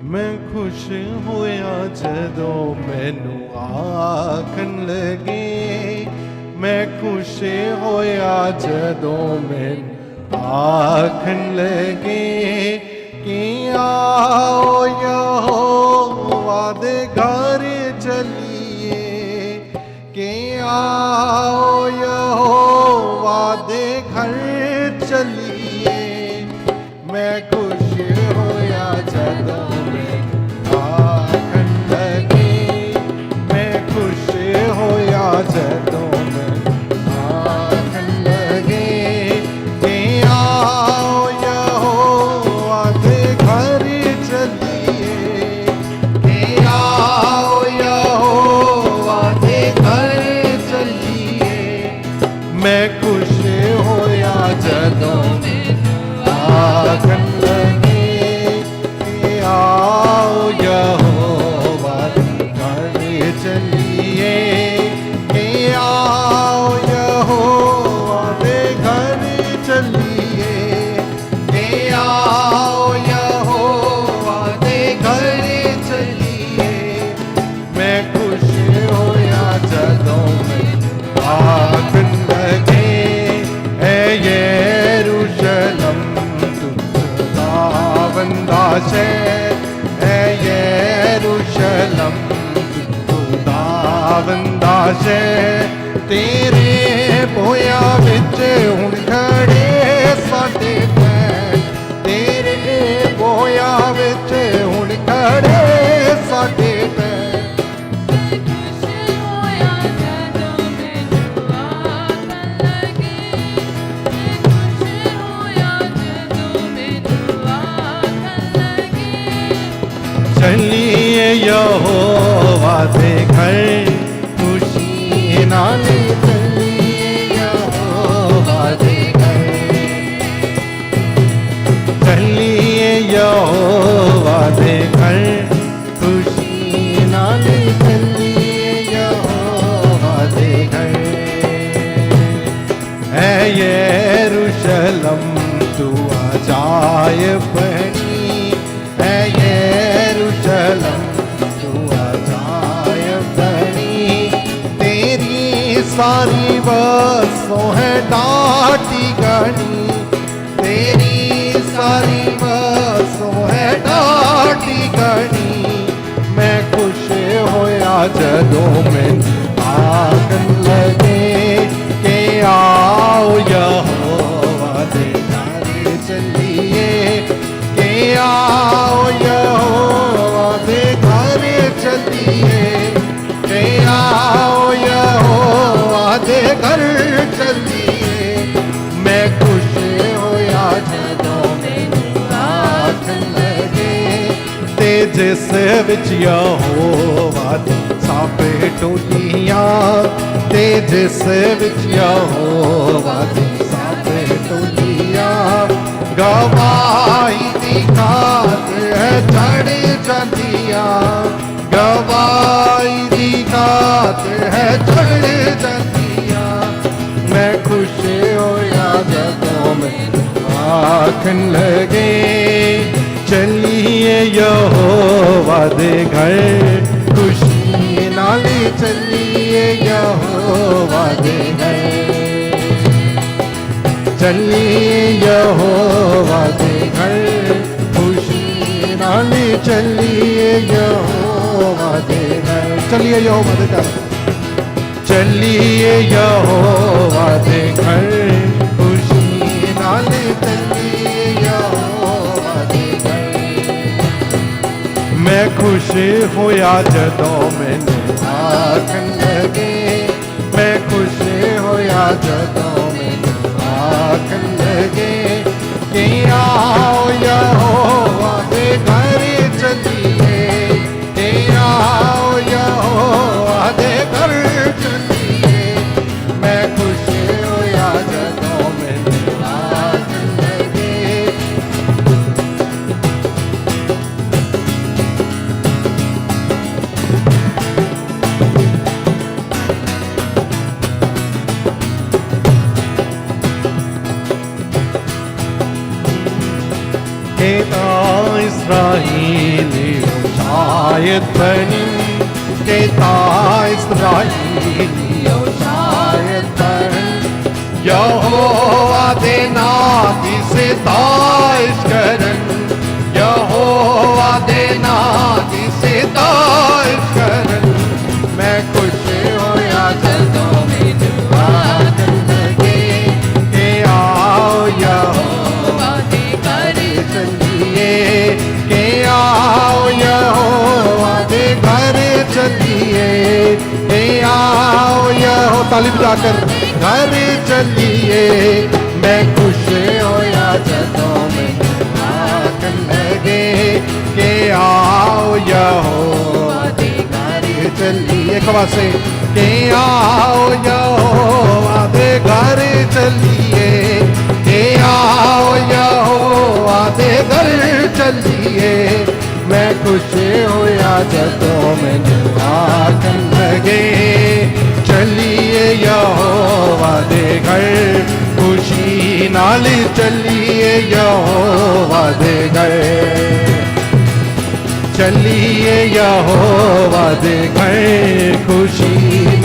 मैं खुश होया जदों मैनू आखन लगे, मैं खुश होया जदों मैनू आखन लगे कि आओ यहोवा दे घर चलिए, कि आओ यहोवा दे घर चलिए। मैं खुश होया जदों आखन लगे, मैं खुश होया जदों आखन लगे कि आओ यहोवा दे घर चलिए, कि आओ यहोवा दे घर चलिए। मैं खुश होया जदों आखन लगे कि आओ यहोवा दे घर चलिए, कि आओ यहोवा दे घर चलिए, कि आओ यहोवा दे घर चलिए। मैं खुश होया जदों आखन लगे ऐ यरूशलेम खुदावंदा शहर, ऐ यरूशलेम खुदावंदा शहर। तेरे बोया विच हुण खड़े साडे पैर, तेरे बोया विच हुण खड़े साडे पैर। चलिए यहोवा दे घर खुशी नाल चलिए, यहोवा दे घर चलिए, यहोवा दे घर खुशी नाल चलिए, यहोवा दे घर। ऐ यरूशलेम तू अजायब बनी, ऐ यरूशलेम तू अजायब बनी। तेरी सारी बसों है डाटी गनी, तेरी सारी बसों है डाटी गनी। मैं खुश होया जदों मैनू आखन लगे कि आओ यहोवा दे घर चलिए, कि आओ यहोवा दे घर चलिए, कि आओ यहोवा दे घर चलिए। मैं खुश होया जदों मैनू आखन लगे ते जिस विच यहोवा दी साबे टोलियां, ते जिस विच यहोवा दी साबे टोलियां। गवाही दी खातिर है चढ़ जांदियां, गवाही दी खातिर है चढ़ जांदियां। मैं खुश होया जदों मैनू आखन लगे चलिए यहोवा दे घर खुशी नाल चलिए, यहोवा दे घर चलिए, यहोवा दे घर खुशी नाल चलिए, यहोवा दे घर चलिए, यहोवा दे घर चलिए, यहोवा दे घर खुशी नाल चलिए, यहोवा दे घर। मैं खुश होया जदों मैनू आखन लगे, मैं खुश होया जदों मैनू आखन लगे कि आओ यहोवा दे घर चलिए, कि आओ यहोवा दे घर चलिए। मैं खुश होया जदों मैनू आखन लगे। शायद बनी के इस्राएलियो शायद बनी यहोवा दे नाम दी सिताइश करन यहोवा दे नाम दी सिताइश करन मैं खुश होया जदों मैनू आखन लगे के आओ यहोवा दे घर चलिए के आओ यहोवा दे घर चलिए के आओ यहो ताली बजाकर घर चलिए मैं खुश होया जदों मैनू आखन लगे के आओ यहोवा दे घर चलिए एक बार से के आओ यहोवा दे घर चलिए के आओ यहोवा दे घर चलिए मैं खुश होया जदों मैनू आखन लगे चलिए यहोवा दे घर खुशी नाल चलिए यहोवा दे घर चलिए यहोवा दे घर खुशी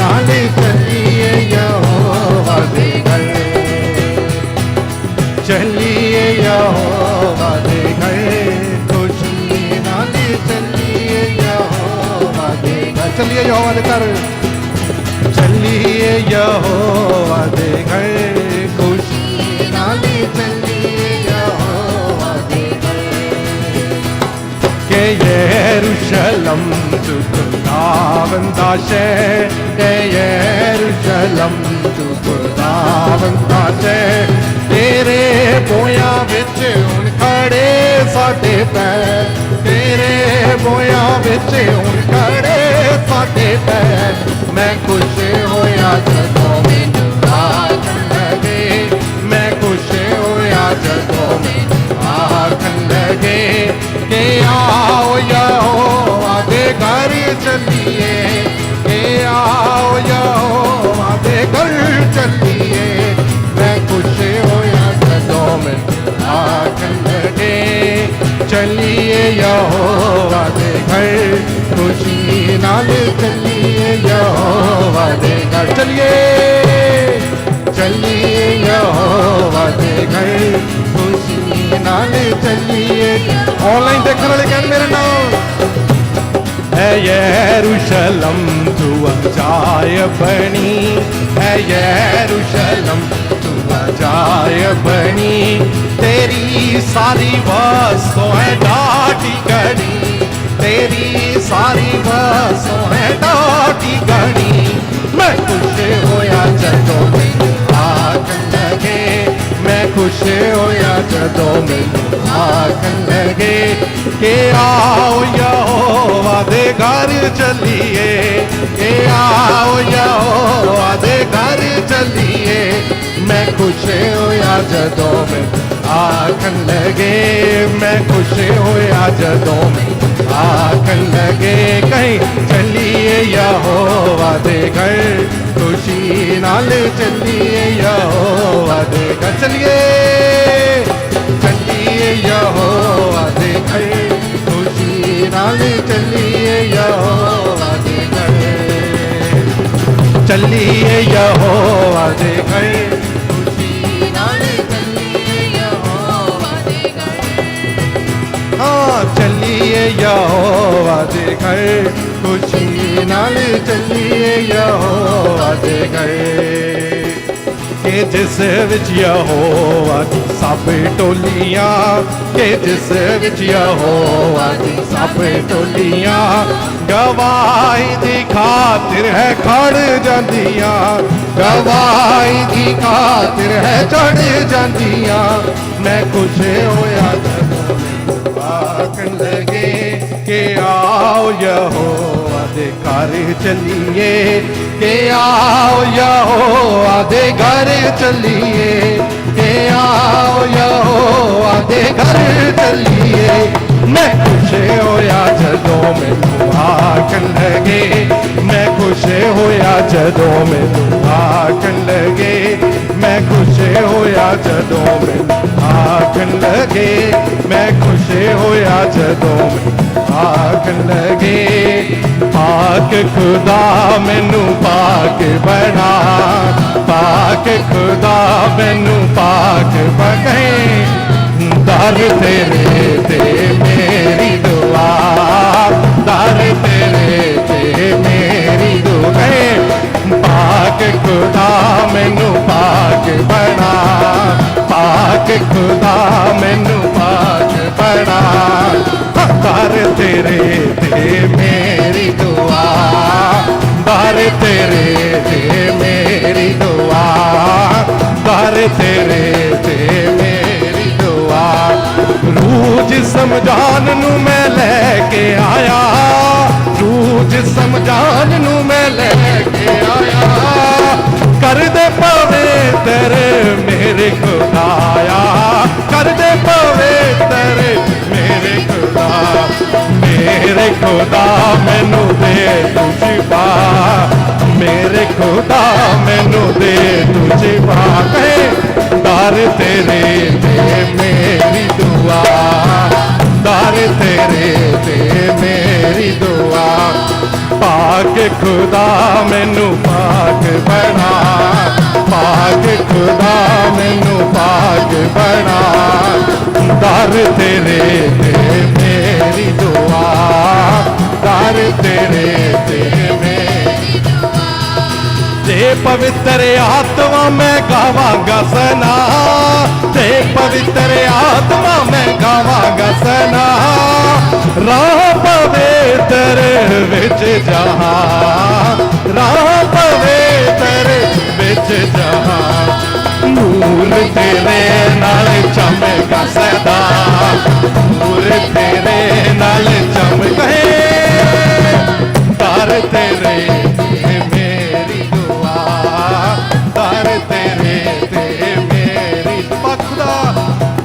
नाल चलिए यहोवा दे घर चलिए यहोवा दे घर खुशी नाल चलिए यहोवा दे घर चलिए यहोवा दे घर चलिए यहोवा दे घर खुशी नाल चलिए यहोवा दे घर के यरूशलेम तू खुदावन दा शहर के यरूशलेम तू खुदावन दा शहर तेरे बोया विच हुण खड़े साडे पैर तेरे बोया विच हुण खड़े साडे पैर मैं खुश होया जदों मैनू आखन लगे मैं खुश होया जदों मैनू आखन लगे के आओ यहोवा दे घर चलिए के आओ यहोवा दे घर चलिए मैं खुश होया जदों मैनू आखन लगे चलिए यहोवा दे घर खुशी नाल चलिए यहोवा दे घर चलिए चलिए यहोवा दे घर खुशी नाल चलिए ऑनलाइन देखने वाले कहते मेरे नाम है यरूशलेम तू अजायब बनी है यरूशलेम तू अजायब बनी तेरी सारी बसों है डाटी गड़ी तेरी सारी बसों है डाटी गड़ी मैं खुश होया जदों मैनू आखन लगे मैं खुश होया जदों मैनू आखन लगे के आओ यहोवा दे घर चलिए के आओ यहोवा दे घर चलिए मैं खुश होया जदों मैनू आखन लगे मैं खुश होया जदों मैनू आखन लगे कहीं चलिए यहोवा दे घर खुशी नाल चलिए यहोवा दे घर चलिए चलिए यहोवा दे घर खुशी नाल चलिए यहोवा दे घर चलिए यहोवा दे घर खुशी नाल चलिए यहोवा दे घर हाँ चलिए यहोवा दे घर खुशी नाल चलिए यहोवा दे घर के जिस विच यहोवा दी सब टोलियां के जिस विच यहोवा दी सब टोलियां गवाही दी खातिर है खड़ जांदियां गवाही दी खातिर है चढ़ जांदियां मैं खुश होया जदों आखन लगे के आओ यहोवा दे घर चलिए के आओ यहोवा दे घर चलिए के आओ यहोवा दे घर चलिए मैं खुश होया जदों मैनू आखन लगे मैं खुश होया जदों मैनू आखन लगे मैं खुश होया जदों मैनू आखन लगे मैं खुश होया जदों मैनू आखन लगे पाक खुदा मैनू पाक बना, पाक खुदा मैनू पाक बने। दर तेरे ते मेरी दुआ, दर तेरे ते मेरी दुआ। पाक खुदा मैनू पाक बना, पाक खुदा मैनू पाक बना। दर तेरे ते मेरी दुआ, दर तेरे ते मेरी दुआ, दर तेरे ते मेरी दुआ। रूह जिस्म जान नू मैं लैके आया, रूह जिस्म जान नू मैं लैके आया। कर दे पवित्र मेरे खुदाया, कर दे पवित्र मेरे खुदा। मेरे खुदा मैनू दे तू शिफा, मेरे खुदा मैनू दे तू शिफा। दर तेरे ते मेरी दुआ, दर तेरे ते मेरी दुआ। पाक खुदा मैनू पाक बना, पाक खुदा मैनू पाक बना। दर तेरे ते मेरी दुआ, दर तेरे ते मेरी दुआ। ते पवित्र आत्मा मैं गावांगा सना, ते पवित्र आत्मा मैं गावांगा सना। राह पवित्र विच जहां, राह पवित्र विच जहां। नूर तेरे नाल चमका सदा, नूर तेरे नाल चमके। दर तेरे ते मेरी दुआ, दर तेरे ते मेरी दुआ। खुदा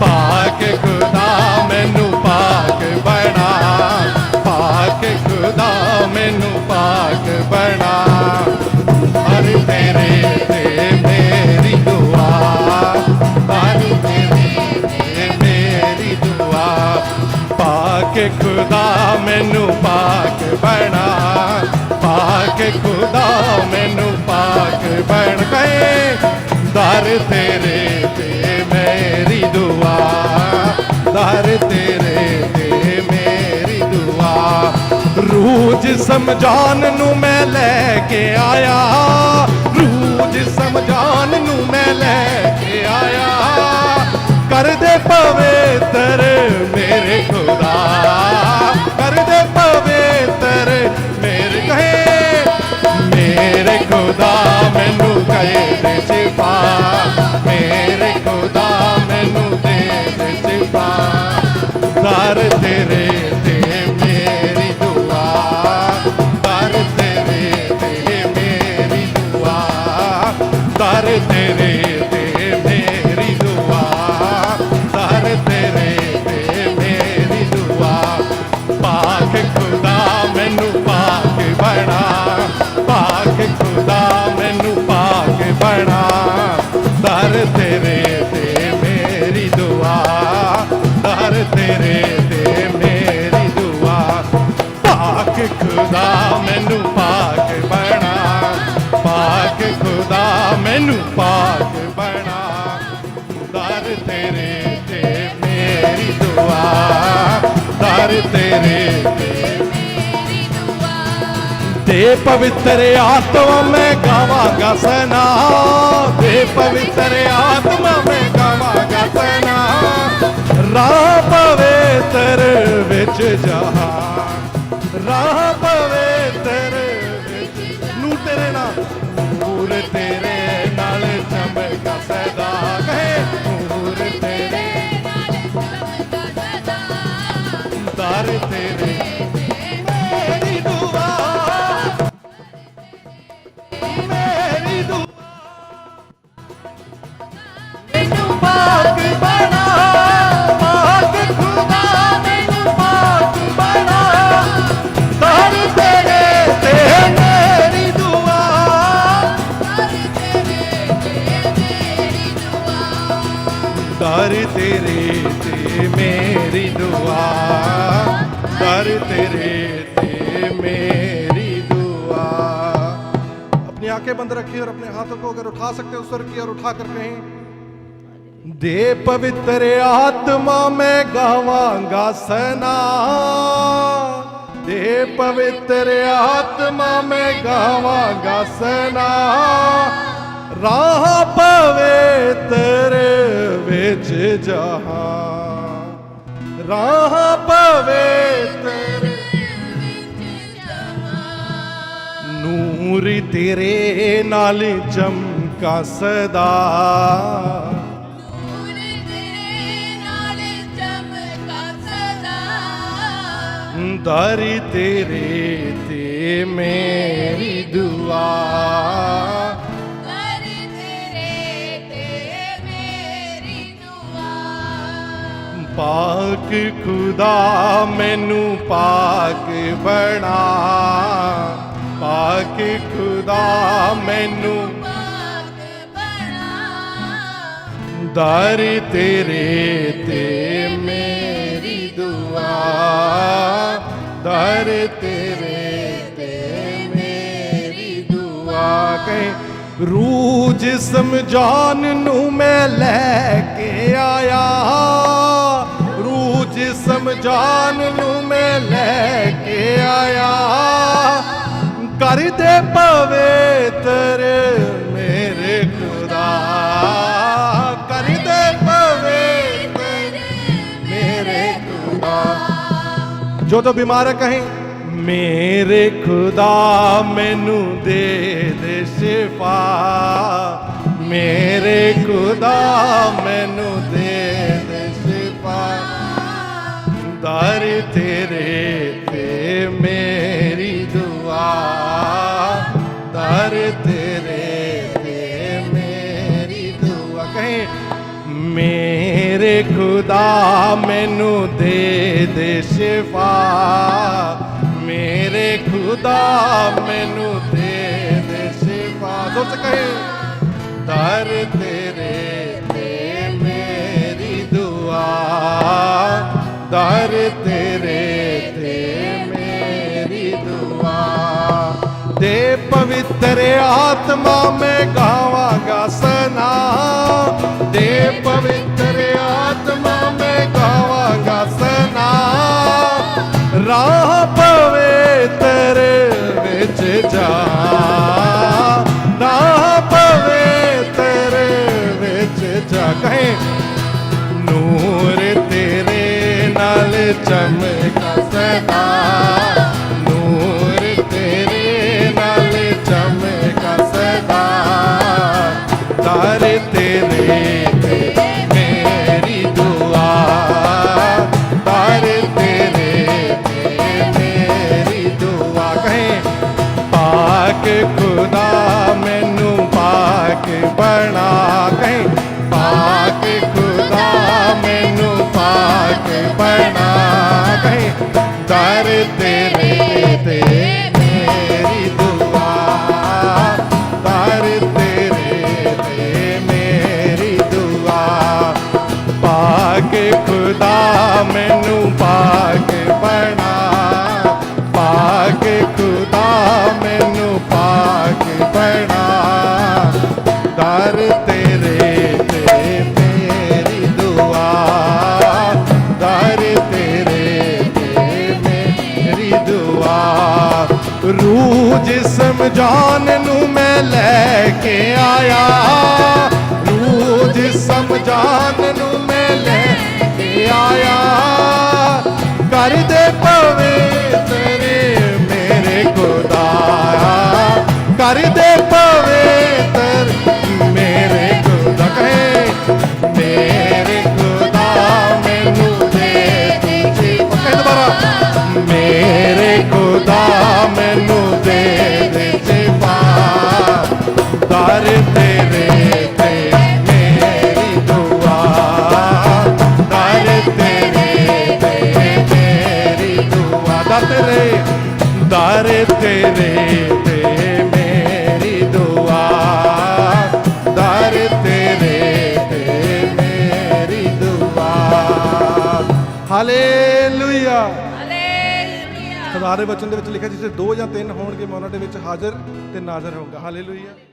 पाक खुदा मैनू पाक बना, पाक खुदा मैनू पाक बना। दर तेरे ते मेरी दुआ, दर तेरे ते मेरी दुआ। पाक खुदा मैनू पाक बना, पाक खुदा मैनू पाक बन गए। दर तेरे ते मेरी दुआ, दर तेरे ते मेरी दुआ। रूह जिस्म जान नू मैं लैके आया, रूह जिस्म जान नू मैं लैके आया। कर दे पवित्र मेरे खुदा, कर दे पवित्र मेरे कहे। मेरे खुदा मैनू कहे दे शिफा, मेरे खुदा मैनू दे दे शिफा। दर तेरे ते मेरी दुआ, दर तेरे ते मेरी दुआ, दर तेरे ते मेरी दुआ, दर तेरे ते मेरी दुआ। पाक खुदा मैनू पाक बना, पाक खुदा मैनू पाक बना। दर तेरे ते मेरी दुआ, दर तेरे ते मेरी दुआ। पाक खुदा मैनू पाक बना, पाक खुदा मैनू पाक बना। दर तेरे ते मेरी दुआ, दर तेरे ते मेरी दुआ। दे पवित्र आत्मा मैं गावांगा सना, दे पवित्र आत्मा मैं गावांगा सना। राह पवित्र विच जहां, राह पवित्र विच। नूर तेरे नाल, नूर तेरे नाल चमका सदा। कहे नूर तेरे नाल चमका सदा। दर तेरे मेरी दुआ, मेरी दुआ। मैनू पाक बना, पाक खुदा मैनू पाक बना। दर तेरे ते मेरी दुआ, दर तेरे ते मेरी दुआ। दर तेरे ते मेरी दुआ, दर तेरे ते मेरी दुआ। अपनी आंखें बंद रखिए और अपने हाथों को अगर उठा सकते हो स्वर की और उठा कर कहें, दे पवित्र आत्मा मैं गावांगा सना, दे पवित्र आत्मा मैं गावांगा सना, राह पवित्र विच जहां, राह पवित्र नूर तेरे नाल चमका सदा, दर तेरे ते मेरी दुआ, दर तेरे ते मेरी दुआ। पाक खुदा मैनू पाक बना, पाक खुदा मैनू पाक बना, दर तेरे ते मेरी दुआ, दर तेरे ते मेरी दुआ। कहीं रूह जिस्म जान नू मैं लैके आया, रूह जिस्म जान नू मैं लैके आया, कर दे पवित्र मेरे खुदा, कर दे पवित्र मेरे खुदा। जो तो बीमार है कहें, मेरे खुदा मैनू दे दे शिफा, मेरे खुदा मैनू दे दे शिफा, दर तेरे ते मेरी दुआ, दर तेरे ते मेरी दुआ। कहें, मेरे खुदा मैनू दे दे शिफा, मेरे खुदा मैनू दे दे शिफा। जोर से कहें, दर तेरे ते मेरी दुआ, दर तेरे ते मेरी दुआ। दे पवित्र आत्मा मैं गावांगा सना, दे पवित्र आत्मा मैं गावांगा सना, राह पवित्र विच जा, राह पवित्र विच जा। कहें, नूर तेरे नाल चमका सदा, नूर तेरे नाल चमका सदा, दर तेरे ते मेरी दुआ, दर तेरे ते मेरी दुआ। कहें, पाक खुदा मैनू पाक बना, कहें, पाक खुदा मैनू पाक बना, कहें, दर तेरे ते मेरी दुआ, दर तेरे ते मेरी दुआ। पाक खुदा मैनू पाक बना, पाक खुदा मैनू पाक बना, दर तेरे ते मेरी दुआ, दर तेरे ते मेरी दुआ। रूह जिस्म जान नू मैं लैके आया, रूह जिस्म जान नू मैं लैके आया, कर दे पवित्र मेरे खुदा, कर दे पवित्र मेरे खुदा। कहें, मेरे खुदा मैनू दे दे शिफा, दोबारा, मेरे खुदा मैनू दे दे शिफा, दर तेरे ते मेरी दुआ, दर तेरे ते मेरी दुआ, दर तेरे, दर तेरे ते मेरी दुआ, दर तेरे ते मेरी दुआ। हालेलुया। हालेलुया। ਖੁਦਾ ਦੇ ਵਚਨ ਦੇ ਵਿੱਚ ਲਿਖਿਆ ਜਿੱਥੇ 2 ਜਾਂ 3 ਹੋਣਗੇ ਮੈਂ ਉਹਨਾਂ ਦੇ ਵਿੱਚ ਹਾਜ਼ਰ ਤੇ ਨਾਜ਼ਰ ਹੋਊਂਗਾ। ਹਾਲੇਲੂਇਆ।